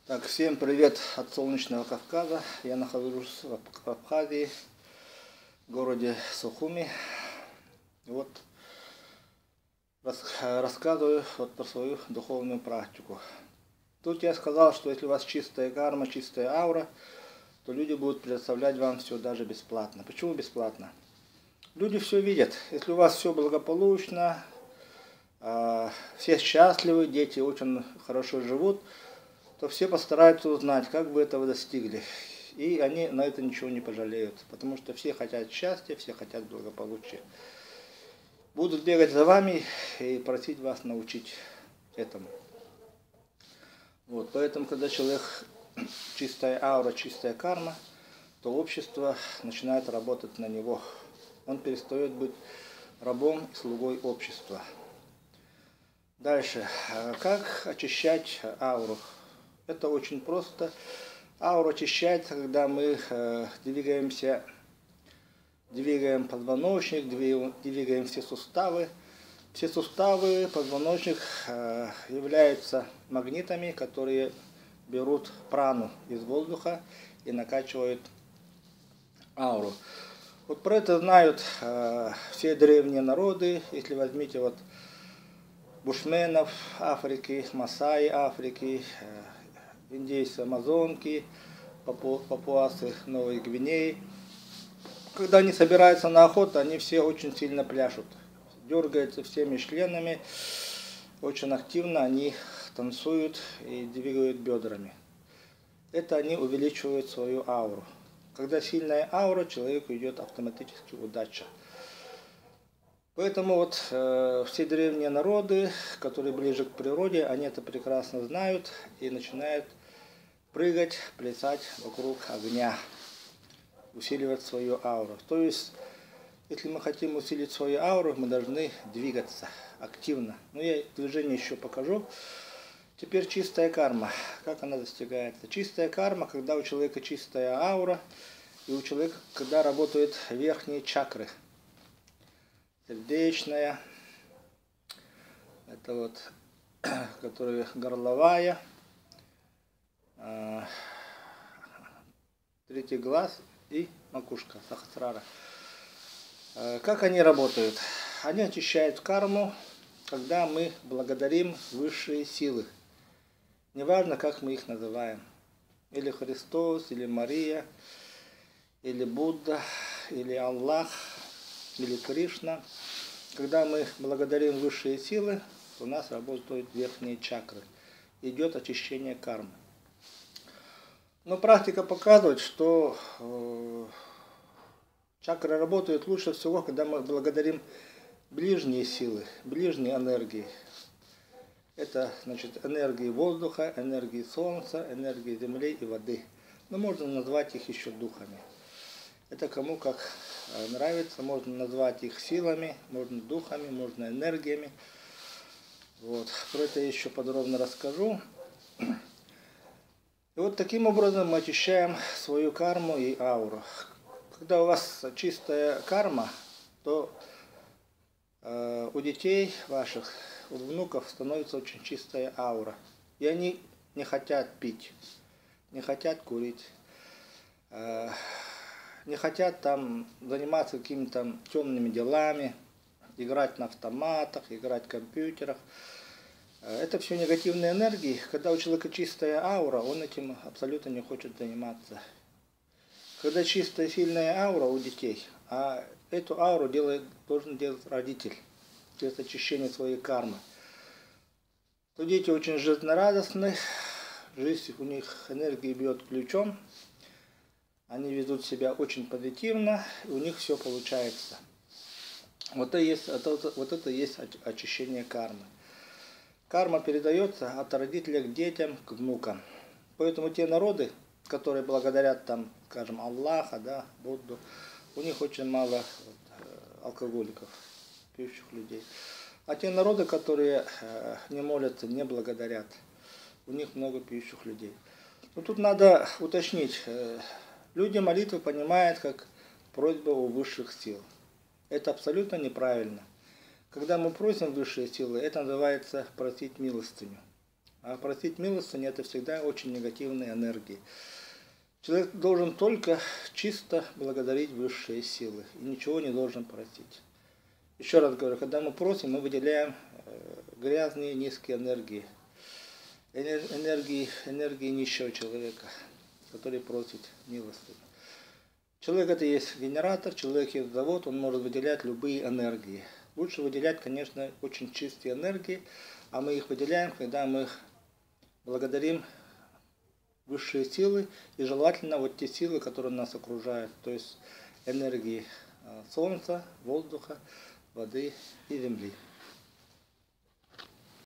Так, всем привет от солнечного Кавказа. Я нахожусь в Абхазии, в городе Сухуми. Вот рассказываю про свою духовную практику. Тут я сказал, что если у вас чистая карма, чистая аура, то люди будут предоставлять вам все даже бесплатно. Почему бесплатно? Люди все видят. Если у вас все благополучно, все счастливы, дети очень хорошо живут, то все постараются узнать, как вы этого достигли. И они на это ничего не пожалеют, потому что все хотят счастья, все хотят благополучия. Будут бегать за вами и просить вас научить этому. Вот, поэтому, когда человек чистая аура, чистая карма, то общество начинает работать на него. Он перестает быть рабом и слугой общества. Дальше. Как очищать ауру? Это очень просто. Аура очищается, когда мы двигаем позвоночник, двигаем все суставы. Все суставы, позвоночник являются магнитами, которые берут прану из воздуха и накачивают ауру. Вот про это знают все древние народы. Если возьмите вот бушменов Африки, масаи Африки, индейцы Амазонки, папуасы Новой Гвинеи. Когда они собираются на охоту, они все очень сильно пляшут. Дергаются всеми членами, очень активно они танцуют и двигают бедрами. Это они увеличивают свою ауру. Когда сильная аура, человеку идет автоматически удача. Поэтому вот все древние народы, которые ближе к природе, они это прекрасно знают и начинают прыгать, плясать вокруг огня, усиливать свою ауру. То есть, если мы хотим усилить свою ауру, мы должны двигаться активно. Но я движение еще покажу. Теперь чистая карма. Как она достигается? Чистая карма, когда у человека чистая аура, и у человека, когда работают верхние чакры. Сердечная, это вот, которая горловая, третий глаз и макушка, сахасрара. Как они работают? Они очищают карму, когда мы благодарим высшие силы. Неважно, как мы их называем. Или Христос, или Мария, или Будда, или Аллах, или Кришна. Когда мы благодарим высшие силы, у нас работают верхние чакры. Идет очищение кармы. Но практика показывает, что чакры работают лучше всего, когда мы благодарим ближние силы, ближние энергии. Это, значит, энергии воздуха, энергии солнца, энергии земли и воды. Но можно назвать их еще духами. Это кому как нравится, можно назвать их силами, можно духами, можно энергиями. Вот. Про это я еще подробно расскажу. И вот таким образом мы очищаем свою карму и ауру. Когда у вас чистая карма, то у детей ваших, у внуков становится очень чистая аура. И они не хотят пить, не хотят курить, не хотят там заниматься какими-то темными делами, играть на автоматах, играть в компьютерах. Это все негативные энергии. Когда у человека чистая аура, он этим абсолютно не хочет заниматься. Когда чистая, сильная аура у детей, а эту ауру должен делать родитель, через очищение своей кармы, то дети очень жизнерадостны, жизнь у них энергии бьет ключом, они ведут себя очень позитивно, и у них все получается. Вот это есть очищение кармы. Карма передается от родителей к детям, к внукам. Поэтому те народы, которые благодарят там, скажем, Аллаха, да, Будду, у них очень мало алкоголиков, пьющих людей. А те народы, которые не молятся, не благодарят, у них много пьющих людей. Но тут надо уточнить. Люди молитву понимают как просьбу у высших сил. Это абсолютно неправильно. Когда мы просим высшие силы, это называется просить милостыню. А просить милостыню — это всегда очень негативные энергии. Человек должен только чисто благодарить высшие силы и ничего не должен просить. Еще раз говорю, когда мы просим, мы выделяем грязные, низкие энергии. Энергии нищего человека, который просит милостыню. Человек — это есть генератор, человек есть завод, он может выделять любые энергии. Лучше выделять, конечно, очень чистые энергии, а мы их выделяем, когда мы благодарим высшие силы и желательно вот те силы, которые нас окружают, то есть энергии солнца, воздуха, воды и земли.